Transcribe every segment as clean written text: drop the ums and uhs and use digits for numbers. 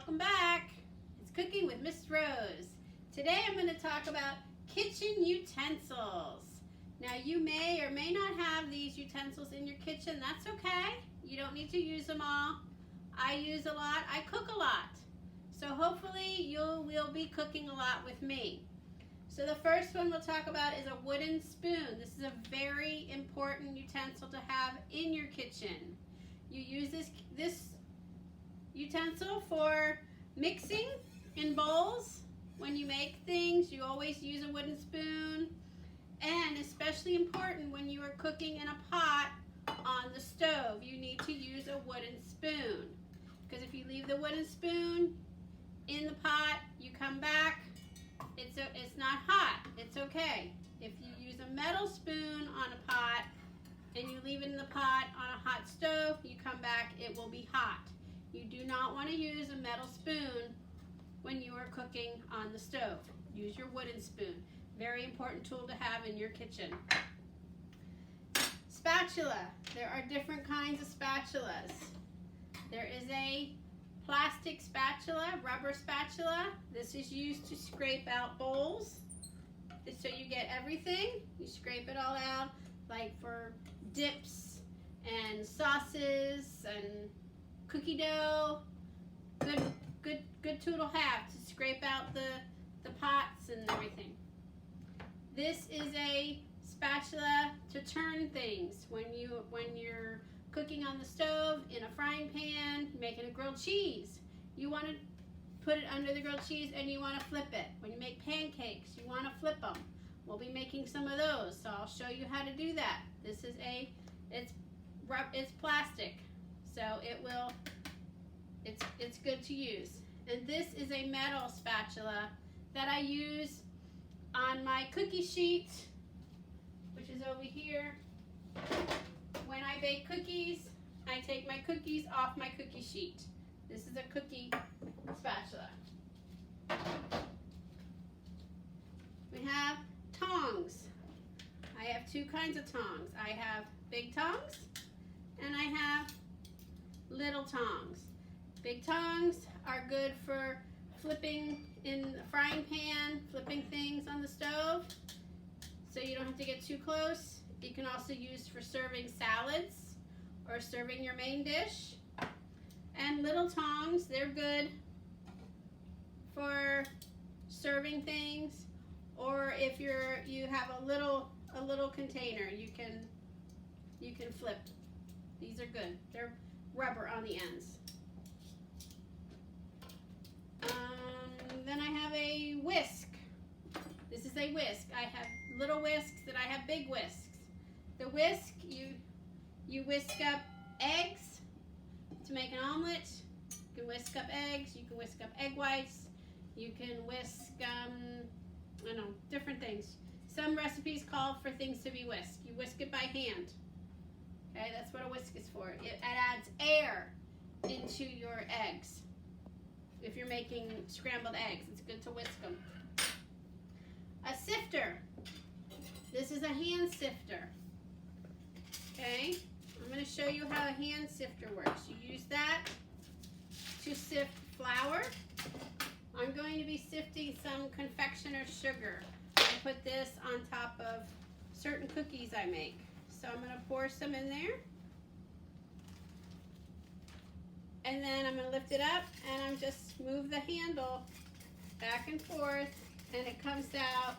welcome back. It's Cooking with Miss Rose. Today I'm going to talk about kitchen utensils. Now you may or may not have these utensils in your kitchen. That's okay. You don't need to use them all. I use a lot. I cook a lot. So hopefully you will be cooking a lot with me. So the first one we'll talk about is a wooden spoon. This is a very important utensil to have in your kitchen. You use this utensil for mixing in bowls. When you make things, you always use a wooden spoon. And especially important when you are cooking in a pot on the stove, you need to use a wooden spoon. Because if you leave the wooden spoon in the pot, you come back, it's not hot. It's okay. If you use a metal spoon on a pot and you leave it in the pot on a hot stove, you come back, it will be hot. You do not want to use a metal spoon when you are cooking on the stove. Use your wooden spoon. Very important tool to have in your kitchen. Spatula. There are different kinds of spatulas. There is a plastic spatula, rubber spatula. This is used to scrape out bowls. So you get everything. You scrape it all out, like for dips and sauces and cookie dough. Good tool to have to scrape out the pots and everything. This is a spatula to turn things when you're cooking on the stove in a frying pan, making a grilled cheese. You want to put it under the grilled cheese and you want to flip it. When you make pancakes, you want to flip them. We'll be making some of those, so I'll show you how to do that. This is it's plastic, so it's good to use. And this is a metal spatula that I use on my cookie sheet, which is over here. When I bake cookies, I take my cookies off my cookie sheet. This is a cookie spatula. We have tongs. I have two kinds of tongs. I have big tongs and I have little tongs. Big tongs are good for flipping in the frying pan, flipping things on the stove, so you don't have to get too close. You can also use for serving salads or serving your main dish. And little tongs, they're good for serving things, or if you have a little container, you can flip. These are good. They're rubber on the ends. Then I have a whisk. This is a whisk. I have little whisks and I have big whisks. The whisk, you whisk up eggs to make an omelet. You can whisk up eggs. You can whisk up egg whites. You can whisk, I don't know, different things. Some recipes call for things to be whisked. You whisk it by hand. Okay, that's what a whisk is for. It adds air into your eggs. If you're making scrambled eggs, it's good to whisk them. A sifter. This is a hand sifter. Okay, I'm going to show you how a hand sifter works. You use that to sift flour. I'm going to be sifting some confectioner's sugar. I put this on top of certain cookies I make. So I'm going to pour some in there. And then I'm going to lift it up and I'm just move the handle back and forth and it comes out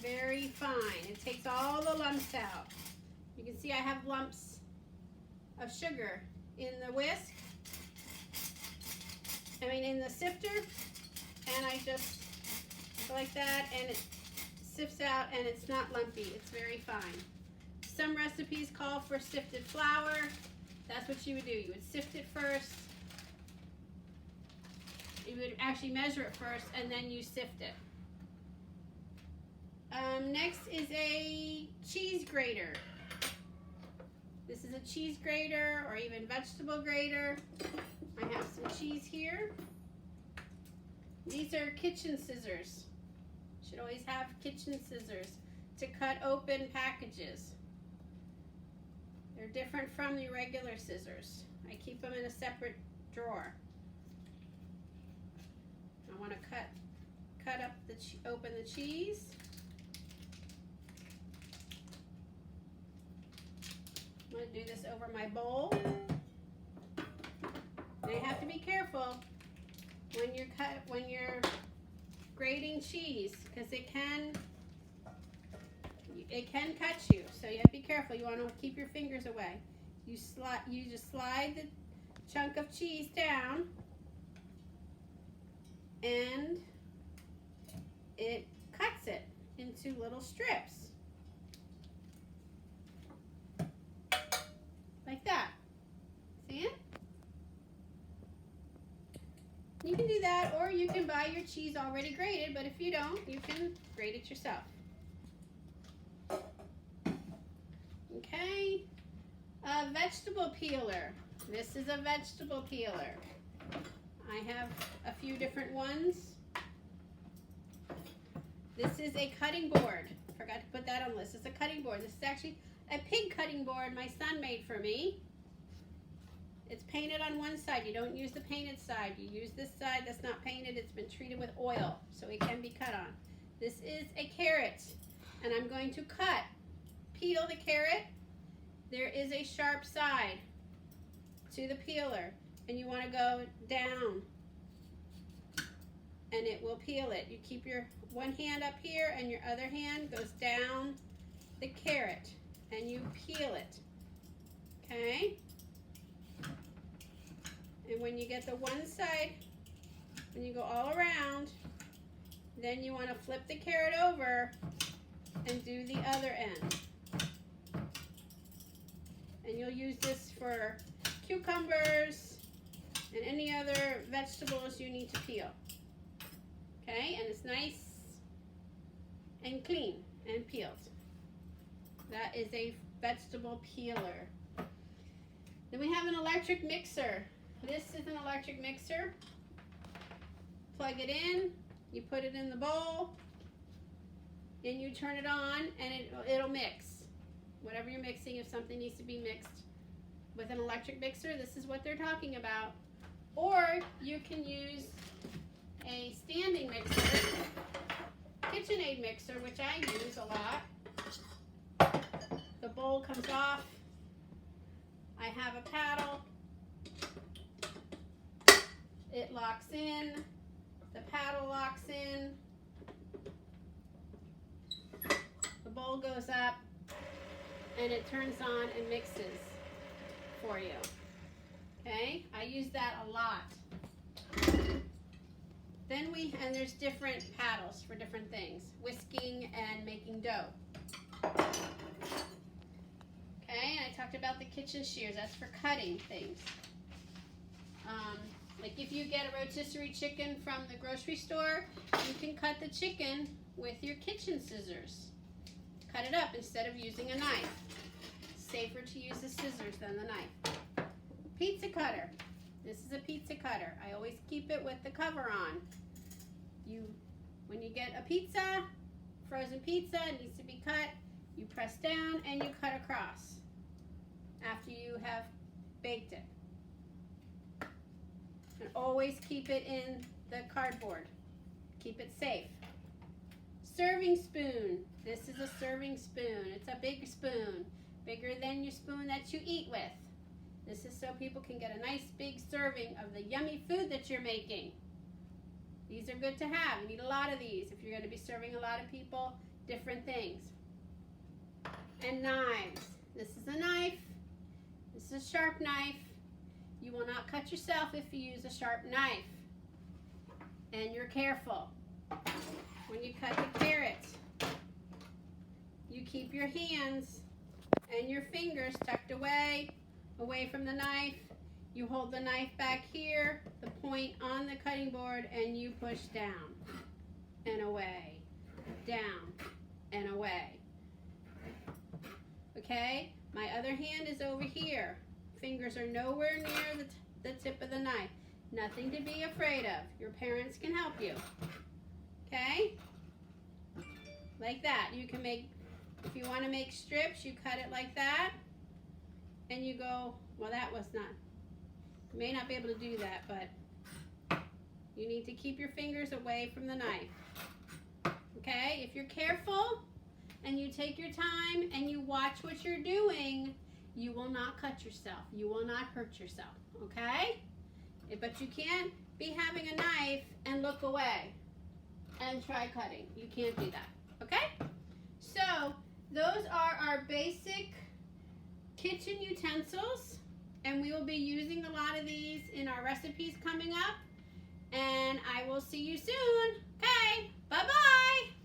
very fine. It takes all the lumps out. You can see I have lumps of sugar in the whisk, in the sifter, and I just go like that and it sifts out and it's not lumpy. It's very fine. Some recipes call for sifted flour. That's what you would do. You would sift it first. You would actually measure it first and then you sift it. Next is a cheese grater. This is a cheese grater or even vegetable grater. I have some cheese here. These are kitchen scissors. Should always have kitchen scissors to cut open packages. They're different from the regular scissors. I keep them in a separate drawer. want to cut up open the cheese. I'm going to do this over my bowl. Now you have to be careful when you're grating cheese, because it can cut you. So you have to be careful. You want to keep your fingers away. You just slide the chunk of cheese down, and it cuts it into little strips. Like that. See it? You can do that, or you can buy your cheese already grated, but if you don't, you can grate it yourself. Okay, a vegetable peeler. This is a vegetable peeler. I have a few different ones. This is a cutting board. Forgot to put that on the list. It's a cutting board. This is actually a pig cutting board my son made for me. It's painted on one side. You don't use the painted side. You use this side that's not painted. It's been treated with oil, so it can be cut on. This is a carrot, and I'm going to peel the carrot. There is a sharp side to the peeler, and you want to go down, and it will peel it. You keep your one hand up here, and your other hand goes down the carrot, and you peel it. Okay? And when you get the one side, when you go all around, then you want to flip the carrot over and do the other end. And you'll use this for cucumbers and any other vegetables you need to peel. Okay, and it's nice and clean and peeled. That is a vegetable peeler. Then we have an electric mixer. This is an electric mixer. Plug it in, you put it in the bowl, and you turn it on, and it'll mix. Whatever you're mixing, if something needs to be mixed with an electric mixer, this is what they're talking about. Or you can use a standing mixer, KitchenAid mixer, which I use a lot. The bowl comes off. I have a paddle. It locks in, the paddle locks in, the bowl goes up, and it turns on and mixes for you. Okay, I use that a lot. Then and there's different paddles for different things, whisking and making dough. Okay, and I talked about the kitchen shears, that's for cutting things. Like if you get a rotisserie chicken from the grocery store, you can cut the chicken with your kitchen scissors. Cut it up instead of using a knife. It's safer to use the scissors than the knife. Pizza cutter. This is a pizza cutter. I always keep it with the cover on. When you get a pizza, frozen pizza, it needs to be cut, you press down and you cut across after you have baked it. And always keep it in the cardboard. Keep it safe. Serving spoon. This is a serving spoon. It's a big spoon, bigger than your spoon that you eat with. This is so people can get a nice big serving of the yummy food that you're making. These are good to have. You need a lot of these if you're going to be serving a lot of people different things. And knives. This is a knife. This is a sharp knife. You will not cut yourself if you use a sharp knife. And you're careful. When you cut the carrots, you keep your hands and your fingers tucked away from the knife. You hold the knife back here, the point on the cutting board, and you push down and away, down and away. Okay? My other hand is over here. Fingers are nowhere near the tip of the knife. Nothing to be afraid of. Your parents can help you. Okay? Like that. You can make, if you want to make strips, you cut it like that. And you go, well, that was not, you may not be able to do that, but you need to keep your fingers away from the knife. Okay, if you're careful and you take your time and you watch what you're doing, you will not cut yourself. You will not hurt yourself, okay? But you can't be having a knife and look away and try cutting. You can't do that, okay? So those are our basic kitchen utensils, and we will be using a lot of these in our recipes coming up, and I will see you soon. Okay, bye-bye.